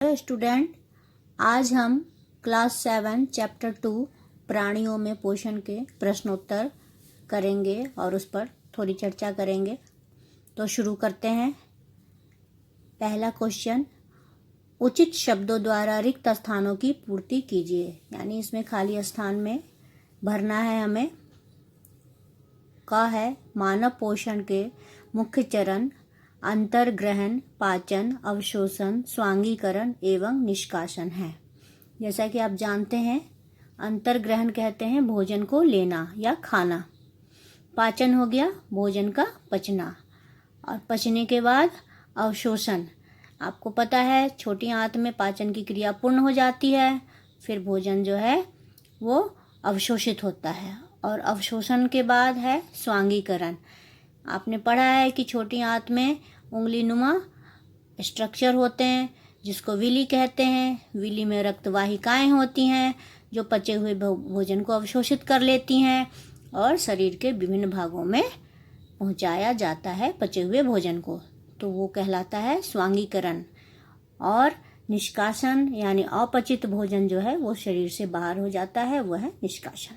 Hello student, आज हम class 7 chapter 2 प्राणियों में पोषण के प्रश्नोत्तर करेंगे और उस पर थोड़ी चर्चा करेंगे। तो शुरू करते हैं। पहला क्वेश्चन, उचित शब्दों द्वारा रिक्त स्थानों की पूर्ति कीजिए। यानी इसमें खाली स्थान में भरना है हमें। का है मानव पोषण के मुख्य चरण अंतर्ग्रहण, पाचन, अवशोषण, स्वांगीकरण एवं निष्कासन है। जैसा कि आप जानते हैं, अंतर्ग्रहण कहते हैं भोजन को लेना या खाना। पाचन हो गया भोजन का पचना, और पचने के बाद अवशोषण। आपको पता है छोटी आंत में पाचन की क्रिया पूर्ण हो जाती है, फिर भोजन जो है वो अवशोषित होता है। और अवशोषण के बाद है स्वांगीकरण। आपने पढ़ा है कि छोटी आंत में उंगली नुमा स्ट्रक्चर होते हैं जिसको विली कहते हैं। विली में रक्तवाहिकाएं होती हैं जो पचे हुए भोजन को अवशोषित कर लेती हैं और शरीर के विभिन्न भागों में पहुंचाया जाता है पचे हुए भोजन को। तो वो कहलाता है स्वांगीकरण। और निष्कासन यानी अपचित भोजन जो है वो शरीर से बाहर हो जाता है, वह है निष्कासन।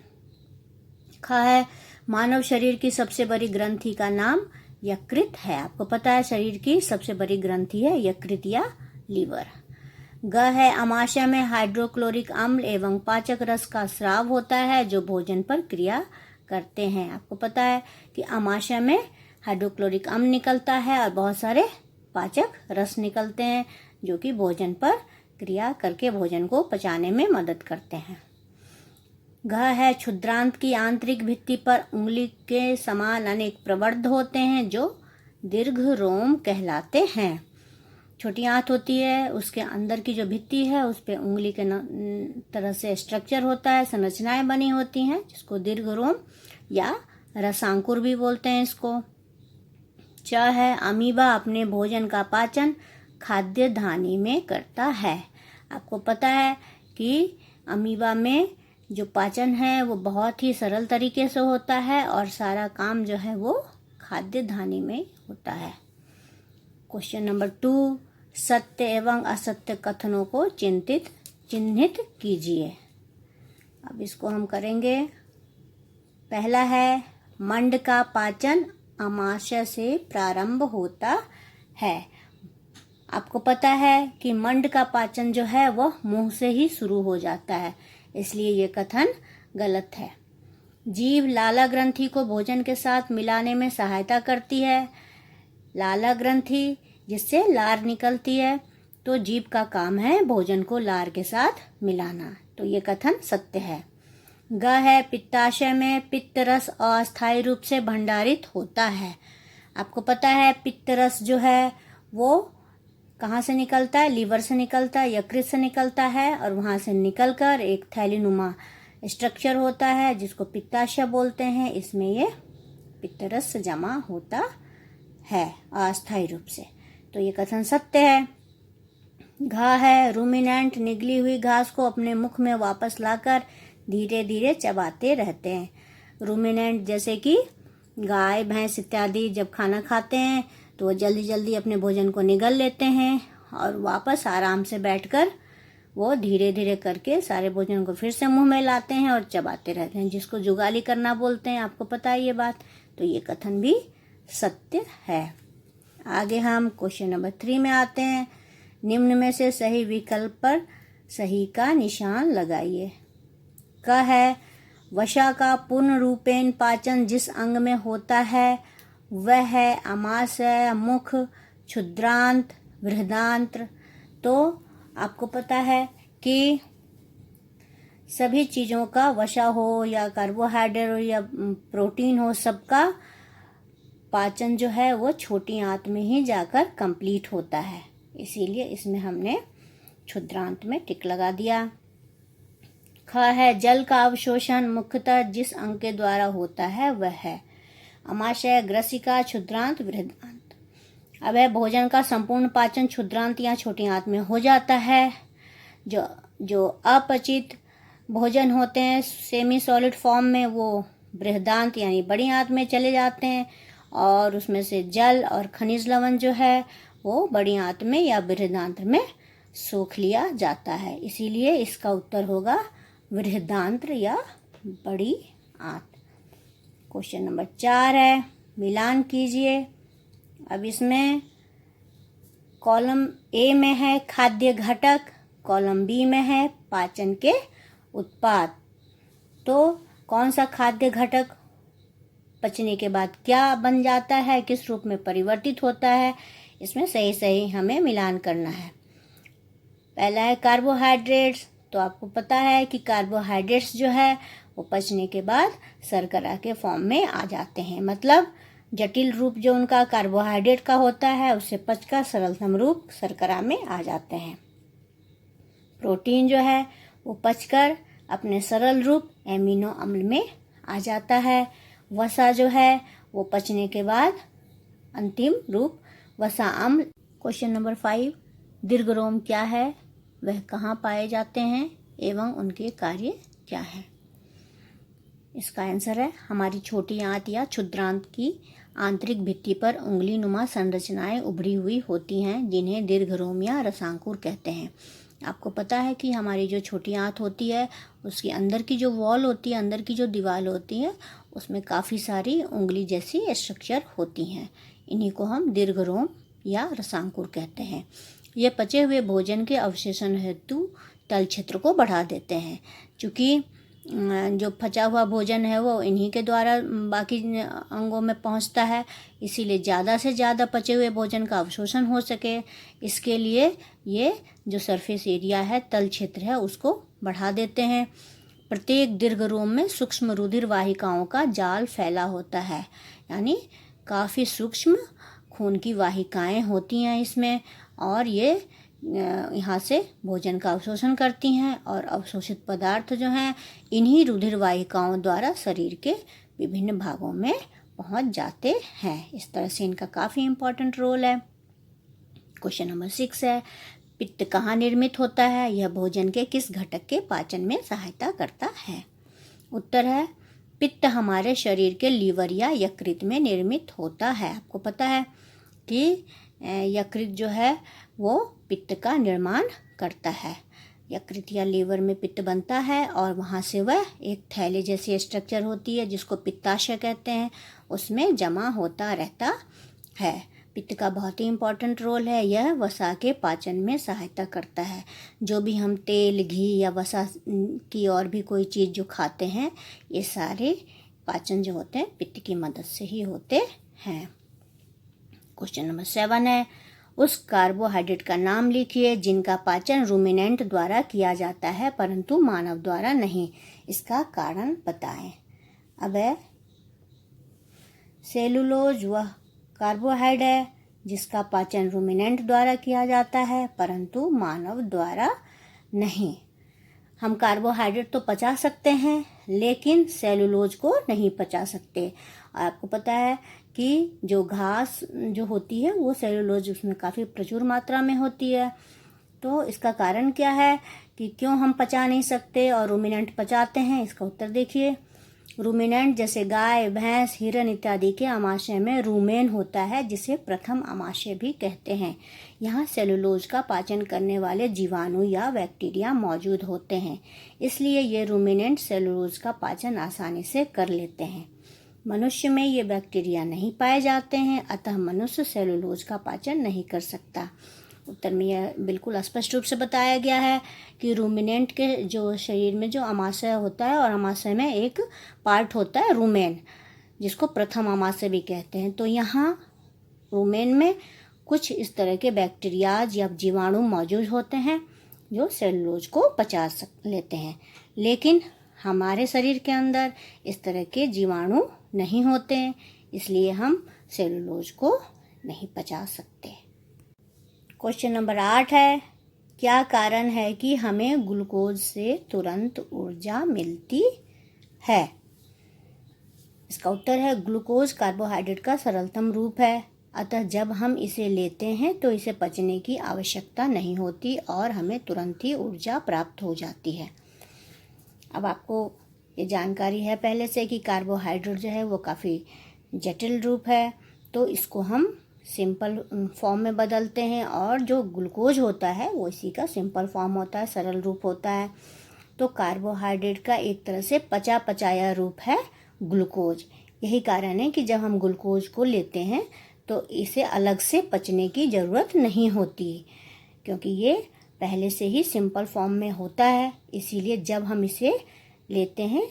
लिखा है मानव शरीर की सबसे बड़ी ग्रंथि का नाम यकृत है। आपको पता है शरीर की सबसे बड़ी ग्रंथि है यकृत या लीवर। ग है अमाशय में हाइड्रोक्लोरिक अम्ल एवं पाचक रस का स्राव होता है जो भोजन पर क्रिया करते हैं। आपको पता है कि अमाशय में हाइड्रोक्लोरिक अम्ल निकलता है और बहुत सारे पाचक रस निकलते हैं जो कि भोजन पर क्रिया करके भोजन को पचाने में मदद करते हैं। घ है क्षुद्रांत की आंतरिक भित्ति पर उंगली के समान अनेक प्रवर्ध होते हैं जो दीर्घ रोम कहलाते हैं। छोटी आंत होती है, उसके अंदर की जो भित्ति है उस पे उंगली के तरह से स्ट्रक्चर होता है, संरचनाएं बनी होती हैं जिसको दीर्घ रोम या रसांकुर भी बोलते हैं इसको। च है अमीबा अपने भोजन का पाचन खाद्य धानी में करता है। आपको पता है कि अमीबा में जो पाचन है वो बहुत ही सरल तरीके से होता है और सारा काम जो है वो खाद्य धानी में होता है। क्वेश्चन नंबर 2, सत्य एवं असत्य कथनों को चिन्हित कीजिए। अब इसको हम करेंगे। पहला है मंड का पाचन अमाशय से प्रारंभ होता है। आपको पता है कि मंड का पाचन जो है वह मुंह से ही शुरू हो जाता है, इसलिए ये कथन गलत है। जीभ लाला ग्रंथि को भोजन के साथ मिलाने में सहायता करती है। लाला ग्रंथि जिससे लार निकलती है, तो जीभ का काम है भोजन को लार के साथ मिलाना। तो ये कथन सत्य है। ग है पित्ताशय में पित्त रस अस्थायी रूप से भंडारित होता है। आपको पता है पित्त रस जो है वो कहाँ से निकलता है? लीवर से निकलता है, यकृत से निकलता है और वहाँ से निकलकर एक थैलीनुमा स्ट्रक्चर होता है जिसको पित्ताशय बोलते हैं। इसमें ये पित्तरस जमा होता है अस्थायी रूप से। तो ये कथन सत्य है। घा है रूमिनेंट निगली हुई घास को अपने मुख में वापस लाकर धीरे धीरे चबाते रहते हैं। रूमिनेंट जैसे कि गाय, भैंस इत्यादि जब खाना खाते हैं तो वो जल्दी जल्दी अपने भोजन को निगल लेते हैं और वापस आराम से बैठकर वो धीरे धीरे करके सारे भोजन को फिर से मुंह में लाते हैं और चबाते रहते हैं, जिसको जुगाली करना बोलते हैं। आपको पता है ये बात। तो ये कथन भी सत्य है। आगे हम क्वेश्चन नंबर 3 में आते हैं। निम्न में से सही विकल्प पर सही का निशान लगाइए। क है वसा का पूर्ण रूपेण पाचन जिस अंग में होता है वह है अमाशय, मुख, क्षुद्रांत, बृहदांत्र। तो आपको पता है कि सभी चीज़ों का वसा हो या कार्बोहाइड्रेट हो या प्रोटीन हो, सबका पाचन जो है वो छोटी आंत में ही जाकर कंप्लीट होता है, इसीलिए इसमें हमने क्षुद्रांत में टिक लगा दिया। ख है जल का अवशोषण मुख्यतः जिस अंग के द्वारा होता है वह है अमाशय, ग्रसिका, क्षुद्रांत, बृहदांत। अब है भोजन का संपूर्ण पाचन क्षुद्रांत या छोटी आंत में हो जाता है। जो अपचित भोजन होते हैं सेमी सॉलिड फॉर्म में वो बृहदांत यानी बड़ी आंत में चले जाते हैं और उसमें से जल और खनिज लवण जो है वो बड़ी आंत में या बृहदांत में सोख लिया जाता है। इसीलिए इसका उत्तर होगा बृहदांत्र या बड़ी आंत। क्वेश्चन नंबर 4 है, मिलान कीजिए। अब इसमें कॉलम ए में है खाद्य घटक, कॉलम बी में है पाचन के उत्पाद। तो कौन सा खाद्य घटक पचने के बाद क्या बन जाता है, किस रूप में परिवर्तित होता है, इसमें सही सही हमें मिलान करना है। पहला है कार्बोहाइड्रेट्स। तो आपको पता है कि कार्बोहाइड्रेट्स जो है वो पचने के बाद शर्करा के फॉर्म में आ जाते हैं। मतलब जटिल रूप जो उनका कार्बोहाइड्रेट का होता है उससे पचकर सरलतम रूप शर्करा में आ जाते हैं। प्रोटीन जो है वो पचकर अपने सरल रूप एमिनो अम्ल में आ जाता है। वसा जो है वो पचने के बाद अंतिम रूप वसा अम्ल। क्वेश्चन नंबर 5, दीर्घरोम क्या है, वह कहाँ पाए जाते हैं एवं उनके कार्य क्या है। इसका आंसर है हमारी छोटी आंत या क्षुद्रांत की आंतरिक भित्ति पर उंगली नुमा संरचनाएं उभरी हुई होती हैं, जिन्हें दीर्घरोम या रसांकुर कहते हैं। आपको पता है कि हमारी जो छोटी आंत होती है उसकी अंदर की जो वॉल होती है, अंदर की जो दीवार होती है, उसमें काफ़ी सारी उंगली जैसी स्ट्रक्चर होती हैं। इन्हीं को हम दीर्घरोम या रसांकुर कहते हैं। ये पचे हुए भोजन के अवशोषण हेतु तल क्षेत्र को बढ़ा देते हैं। चूँकि जो पचा हुआ भोजन है वो इन्हीं के द्वारा बाकी अंगों में पहुंचता है, इसीलिए ज़्यादा से ज़्यादा पचे हुए भोजन का अवशोषण हो सके, इसके लिए ये जो सरफेस एरिया है, तल क्षेत्र है, उसको बढ़ा देते हैं। प्रत्येक दीर्घरोम में सूक्ष्म रुधिर वाहिकाओं का जाल फैला होता है, यानी काफ़ी सूक्ष्म खून की वाहिकाएं होती हैं इसमें, और ये यहाँ से भोजन का अवशोषण करती हैं और अवशोषित पदार्थ जो हैं इन्हीं रुधिर वाहिकाओं द्वारा शरीर के विभिन्न भागों में पहुँच जाते हैं। इस तरह से इनका काफ़ी इम्पोर्टेंट रोल है। क्वेश्चन नंबर 6 है, पित्त कहाँ निर्मित होता है, यह भोजन के किस घटक के पाचन में सहायता करता है। उत्तर है पित्त हमारे शरीर के लीवर या यकृत में निर्मित होता है। आपको पता है कि यकृत जो है वो पित्त का निर्माण करता है। यकृत या लीवर में पित्त बनता है और वहाँ से वह एक थैले जैसी स्ट्रक्चर होती है जिसको पित्ताशय कहते हैं, उसमें जमा होता रहता है। पित्त का बहुत ही इम्पोर्टेंट रोल है, यह वसा के पाचन में सहायता करता है। जो भी हम तेल, घी या वसा की और भी कोई चीज़ जो खाते हैं, ये सारे पाचन जो होते हैं पित्त की मदद से ही होते हैं। क्वेश्चन नंबर 7 है, उस कार्बोहाइड्रेट का नाम लिखिए जिनका पाचन रूमिनेंट द्वारा किया जाता है परंतु मानव द्वारा नहीं, इसका कारण बताएं। अब सेलुलोज वह कार्बोहाइड्रेट है जिसका पाचन रूमिनेंट द्वारा किया जाता है परंतु मानव द्वारा नहीं। हम कार्बोहाइड्रेट तो पचा सकते हैं लेकिन सेलुलोज को नहीं पचा सकते। आपको पता है कि जो घास जो होती है वो सेलुलोज उसमें काफ़ी प्रचुर मात्रा में होती है। तो इसका कारण क्या है कि क्यों हम पचा नहीं सकते और रूमिनेंट पचाते हैं, इसका उत्तर देखिए। रूमिनेंट जैसे गाय, भैंस, हिरन इत्यादि के आमाशय में रूमेन होता है जिसे प्रथम आमाशय भी कहते हैं। यहाँ सेलुलोज का पाचन करने वाले जीवाणु या बैक्टीरिया मौजूद होते हैं, इसलिए ये रूमिनेंट सेलुलोज का पाचन आसानी से कर लेते हैं। मनुष्य में ये बैक्टीरिया नहीं पाए जाते हैं, अतः मनुष्य सेलुलोज का पाचन नहीं कर सकता। उत्तर में यह बिल्कुल स्पष्ट रूप से बताया गया है कि रूमिनेंट के जो शरीर में जो आमाशय होता है और आमाशय में एक पार्ट होता है रूमेन, जिसको प्रथम आमाशय भी कहते हैं। तो यहाँ रूमेन में कुछ इस तरह के बैक्टीरियाज या जीवाणु मौजूद होते हैं जो सेलुलोज को पचा लेते हैं, लेकिन हमारे शरीर के अंदर इस तरह के जीवाणु नहीं होते हैं, इसलिए हम सेलुलोज को नहीं पचा सकते। क्वेश्चन नंबर 8 है, क्या कारण है कि हमें ग्लूकोज से तुरंत ऊर्जा मिलती है। इसका उत्तर है ग्लूकोज कार्बोहाइड्रेट का सरलतम रूप है, अतः जब हम इसे लेते हैं तो इसे पचने की आवश्यकता नहीं होती और हमें तुरंत ही ऊर्जा प्राप्त हो जाती है। अब आपको ये जानकारी है पहले से कि कार्बोहाइड्रेट जो है वो काफ़ी जटिल रूप है, तो इसको हम सिंपल फॉर्म में बदलते हैं, और जो ग्लूकोज होता है वो इसी का सिंपल फॉर्म होता है, सरल रूप होता है। तो कार्बोहाइड्रेट का एक तरह से पचा पचाया रूप है ग्लूकोज। यही कारण है कि जब हम ग्लूकोज को लेते हैं तो इसे अलग से पचने की ज़रूरत नहीं होती, क्योंकि ये पहले से ही सिंपल फॉर्म में होता है। इसीलिए जब हम इसे लेते हैं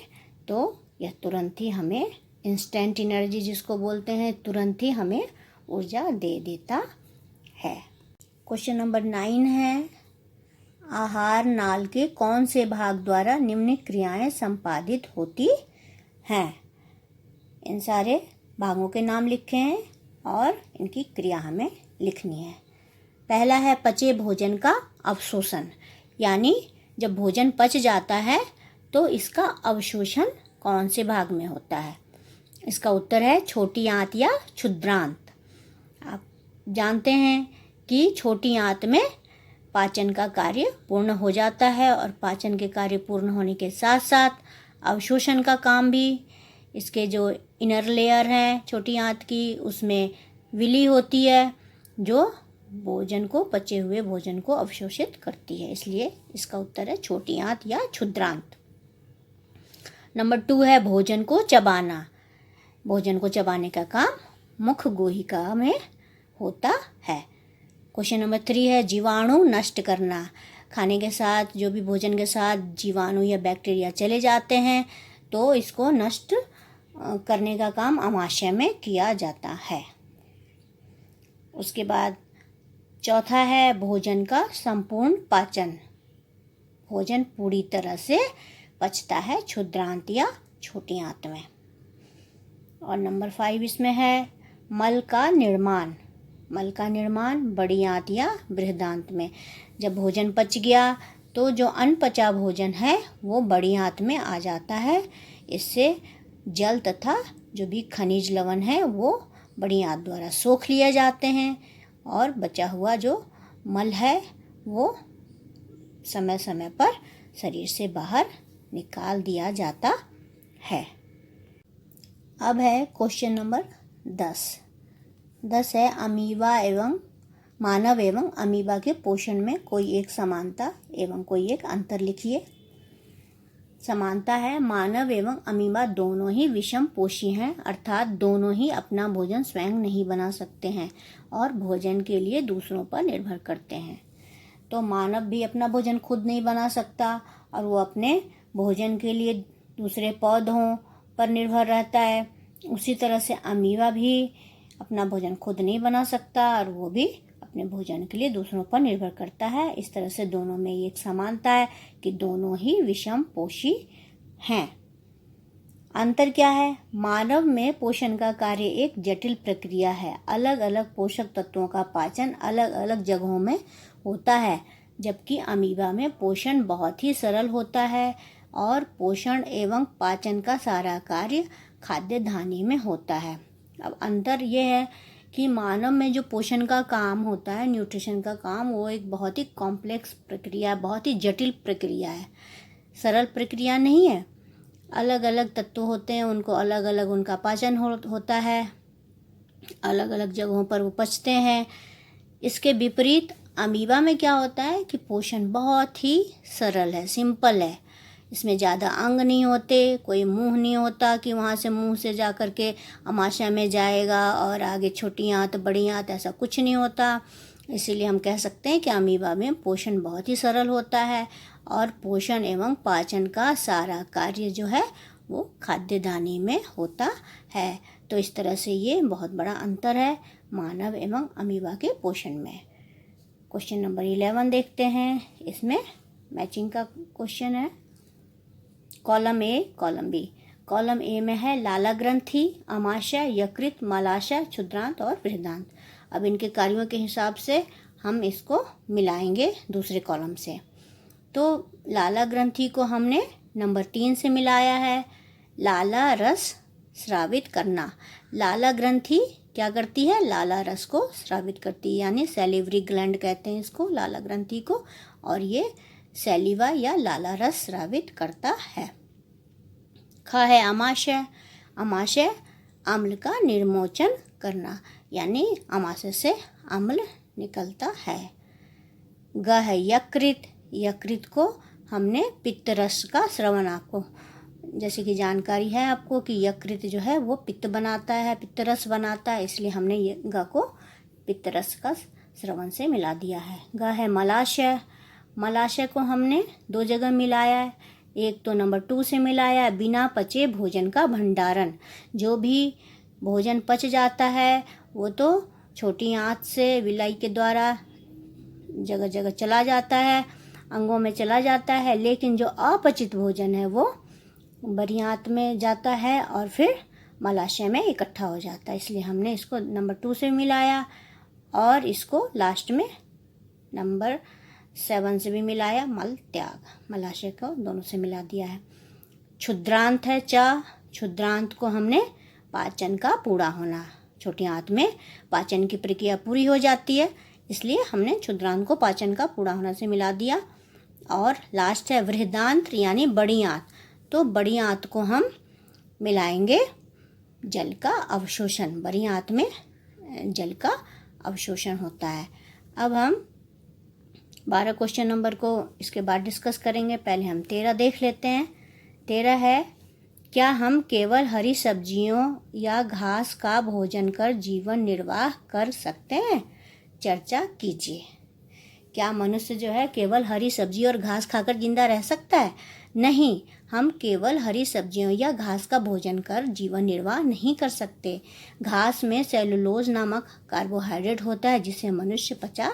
तो यह तुरंत ही हमें इंस्टेंट एनर्जी जिसको बोलते हैं, तुरंत ही हमें ऊर्जा दे देता है। क्वेश्चन नंबर 9 है, आहार नाल के कौन से भाग द्वारा निम्न क्रियाएं संपादित होती हैं? इन सारे भागों के नाम लिखे हैं और इनकी क्रिया हमें लिखनी है। पहला है पचे भोजन का अवशोषण, यानी जब भोजन पच जाता है तो इसका अवशोषण कौन से भाग में होता है? इसका उत्तर है छोटी आंत या क्षुद्रांत। आप जानते हैं कि छोटी आंत में पाचन का कार्य पूर्ण हो जाता है, और पाचन के कार्य पूर्ण होने के साथ साथ अवशोषण का काम भी, इसके जो इनर लेयर है छोटी आंत की, उसमें विली होती है जो भोजन को, पचे हुए भोजन को अवशोषित करती है। इसलिए इसका उत्तर है छोटी आंत या क्षुद्रांत। नंबर 2 है भोजन को चबाना। भोजन को चबाने का काम मुख गुहिका में होता है। क्वेश्चन नंबर 3 है जीवाणु नष्ट करना। खाने के साथ जो भी भोजन के साथ जीवाणु या बैक्टीरिया चले जाते हैं तो इसको नष्ट करने का काम आमाशय में किया जाता है। उसके बाद चौथा है भोजन का संपूर्ण पाचन। भोजन पूरी तरह से पचता है क्षुद्रांत या छोटी आंत में। और नंबर 5 इसमें है मल का निर्माण। मल का निर्माण बड़ी आंत या बृहदांत में। जब भोजन पच गया तो जो अनपचा भोजन है वो बड़ी आंत में आ जाता है। इससे जल तथा जो भी खनिज लवण है वो बड़ी आंत द्वारा सोख लिए जाते हैं, और बचा हुआ जो मल है वो समय समय पर शरीर से बाहर निकाल दिया जाता है। अब है क्वेश्चन नंबर 10 है अमीबा एवं मानव एवं अमीबा के पोषण में कोई एक समानता एवं कोई एक अंतर लिखिए। समानता है मानव एवं अमीबा दोनों ही विषम पोषी हैं, अर्थात दोनों ही अपना भोजन स्वयं नहीं बना सकते हैं और भोजन के लिए दूसरों पर निर्भर करते हैं। तो मानव भी अपना भोजन खुद नहीं बना सकता और वो अपने भोजन के लिए दूसरे पौधों पर निर्भर रहता है। उसी तरह से अमीबा भी अपना भोजन खुद नहीं बना सकता और वो भी अपने भोजन के लिए दूसरों पर निर्भर करता है। इस तरह से दोनों में एक समानता है कि दोनों ही विषम पोषी हैं। अंतर क्या है? मानव में पोषण का कार्य एक जटिल प्रक्रिया है। अलग अलग पोषक तत्वों का पाचन अलग अलग जगहों में होता है, जबकि अमीबा में पोषण बहुत ही सरल होता है और पोषण एवं पाचन का सारा कार्य खाद्य धानी में होता है। अब अंतर यह है कि मानव में जो पोषण का काम होता है, न्यूट्रिशन का काम, वो एक बहुत ही कॉम्प्लेक्स प्रक्रिया, बहुत ही जटिल प्रक्रिया है, सरल प्रक्रिया नहीं है। अलग अलग तत्व होते हैं, उनको अलग अलग उनका पाचन होता है, अलग अलग जगहों पर वो पचते हैं। इसके विपरीत अमीबा में क्या होता है कि पोषण बहुत ही सरल है, सिंपल है। इसमें ज़्यादा अंग नहीं होते, कोई मुंह नहीं होता कि वहाँ से मुंह से जा कर के आमाशय में जाएगा और आगे छोटी आंत बड़ी आंत, ऐसा कुछ नहीं होता। इसीलिए हम कह सकते हैं कि अमीबा में पोषण बहुत ही सरल होता है और पोषण एवं पाचन का सारा कार्य जो है वो खाद्य दानी में होता है। तो इस तरह से ये बहुत बड़ा अंतर है मानव एवं अमीबा के पोषण में। क्वेश्चन नंबर 11 देखते हैं। इसमें मैचिंग का क्वेश्चन है। Column A, column B. Column A में है लाला ग्रंथि, आमाशय, यकृत, मलाशय, क्षुद्रांत और बृहदांत। अब इनके कार्यों के हिसाब से हम इसको मिलाएंगे दूसरे कॉलम से। तो लाला ग्रंथि को हमने नंबर 3 से मिलाया है। लाला रस स्रावित करना। लाला ग्रंथि क्या करती है? लाला रस को स्रावित करती है, यानी सैलिवरी ग्लैंड कहते हैं इसको, लाला ग्रंथि को, और ये सैलिवा या लाला रस स्रावित करता है। ख है आमाशय। आमाशय अम्ल का निर्मोचन करना, यानी अमाशय से अम्ल निकलता है। ग है यकृत। यकृत को हमने पित्त रस का स्रवन, आपको जैसे कि जानकारी है आपको कि यकृत जो है वो पित्त बनाता है, पित्त रस बनाता है, इसलिए हमने ये ग को पित्त रस का स्रवन से मिला दिया है। ग है मलाशय। मलाशय को हमने दो जगह मिलाया है। एक तो नंबर 2 से मिलाया है, बिना पचे भोजन का भंडारण। जो भी भोजन पच जाता है वो तो छोटी आंत से विलाई के द्वारा जगह जगह चला जाता है, अंगों में चला जाता है, लेकिन जो अपचित भोजन है वो बड़ी आंत में जाता है और फिर मलाशय में इकट्ठा हो जाता है। इसलिए हमने इसको नंबर 2 से मिलाया और इसको लास्ट में नंबर 7 से भी मिलाया, मल त्याग। मलाशय को दोनों से मिला दिया है। क्षुद्रांत है च। क्षुद्रांत को हमने पाचन का पूरा होना, छोटी आंत में पाचन की प्रक्रिया पूरी हो जाती है, इसलिए हमने क्षुद्रांत को पाचन का पूरा होना से मिला दिया। और लास्ट है बृहदांत यानी बड़ी आंत। तो बड़ी आंत को हम मिलाएंगे जल का अवशोषण। बड़ी आंत में जल का अवशोषण होता है। अब हम 12 क्वेश्चन नंबर को इसके बाद डिस्कस करेंगे। पहले हम 13 देख लेते हैं। 13 है, क्या हम केवल हरी सब्जियों या घास का भोजन कर जीवन निर्वाह कर सकते हैं? चर्चा कीजिए। क्या मनुष्य जो है केवल हरी सब्जी और घास खाकर जिंदा रह सकता है? नहीं, हम केवल हरी सब्जियों या घास का भोजन कर जीवन निर्वाह नहीं कर सकते। घास में सेलुलोज नामक कार्बोहाइड्रेट होता है जिसे मनुष्य पचा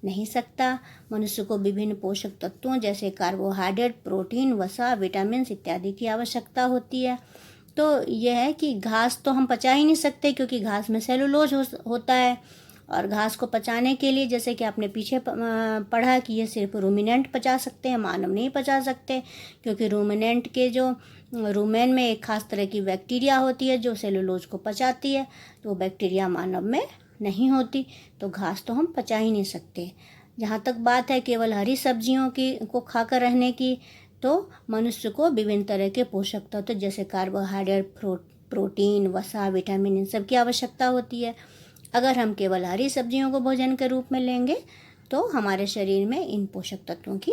नहीं सकता। मनुष्य को विभिन्न पोषक तत्वों जैसे कार्बोहाइड्रेट, प्रोटीन, वसा, विटामिन इत्यादि की आवश्यकता होती है। तो यह है कि घास तो हम पचा ही नहीं सकते क्योंकि घास में सेलुलोज होता है, और घास को पचाने के लिए जैसे कि आपने पीछे पढ़ा कि ये सिर्फ रूमिनेंट पचा सकते हैं, मानव नहीं पचा सकते, क्योंकि रूमिनेंट के जो रूमेन में एक खास तरह की बैक्टीरिया होती है जो सेलुलोज को पचाती है, तो वो बैक्टीरिया मानव में नहीं होती, तो घास तो हम पचा ही नहीं सकते। जहाँ तक बात है केवल हरी सब्जियों को खाकर रहने की, तो मनुष्य को विभिन्न तरह के पोषक तत्व जैसे कार्बोहाइड्रेट, प्रोटीन, वसा, विटामिन इन सब की आवश्यकता होती है। अगर हम केवल हरी सब्जियों को भोजन के रूप में लेंगे तो हमारे शरीर में इन पोषक तत्वों की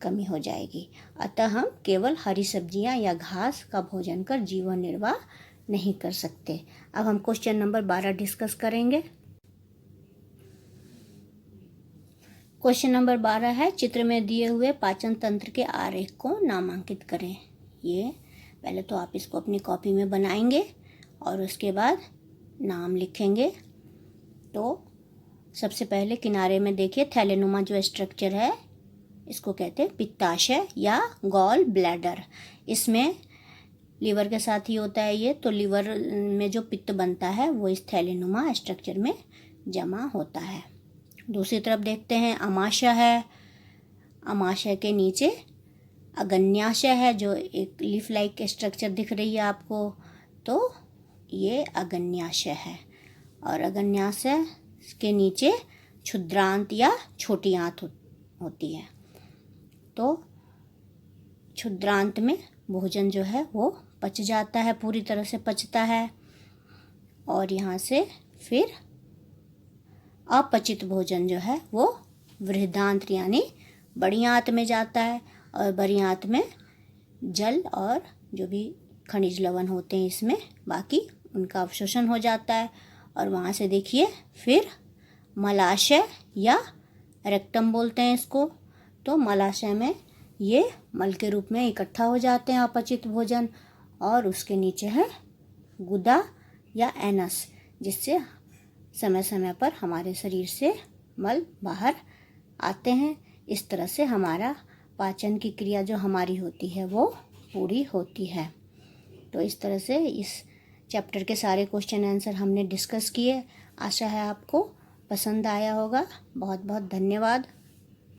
कमी हो जाएगी। अतः हम केवल हरी सब्जियां या घास का भोजन कर जीवन निर्वाह नहीं कर सकते। अब हम क्वेश्चन नंबर 12 डिस्कस करेंगे। क्वेश्चन नंबर 12 है, चित्र में दिए हुए पाचन तंत्र के आरेख को नामांकित करें। ये पहले तो आप इसको अपनी कॉपी में बनाएंगे और उसके बाद नाम लिखेंगे। तो सबसे पहले किनारे में देखिए थैलेनुमा जो स्ट्रक्चर है इसको कहते हैं पित्ताशय या गॉल ब्लैडर। इसमें लीवर के साथ ही होता है ये, तो लीवर में जो पित्त बनता है वो इस थैलेनुमा स्ट्रक्चर में जमा होता है। दूसरी तरफ देखते हैं अमाशय है। अमाशय के नीचे अग्न्याशय है जो एक लीफ लाइक स्ट्रक्चर दिख रही है आपको, तो ये अग्न्याशय है। और अग्न्याशय के नीचे क्षुद्रांत या छोटी आंत होती है। तो क्षुद्रांत में भोजन जो है वो पच जाता है, पूरी तरह से पचता है, और यहाँ से फिर अपचित भोजन जो है वो बृहदांत यानी बड़ी आंत में जाता है, और बड़ी आंत में जल और जो भी खनिज लवण होते हैं इसमें बाकी उनका अवशोषण हो जाता है। और वहाँ से देखिए फिर मलाशय या रेक्टम बोलते हैं इसको, तो मलाशय में ये मल के रूप में इकट्ठा हो जाते हैं अपचित भोजन, और उसके नीचे है गुदा या एनस, जिससे समय समय पर हमारे शरीर से मल बाहर आते हैं। इस तरह से हमारा पाचन की क्रिया जो हमारी होती है वो पूरी होती है। तो इस तरह से इस चैप्टर के सारे क्वेश्चन आंसर हमने डिस्कस किए। आशा है आपको पसंद आया होगा। बहुत बहुत धन्यवाद।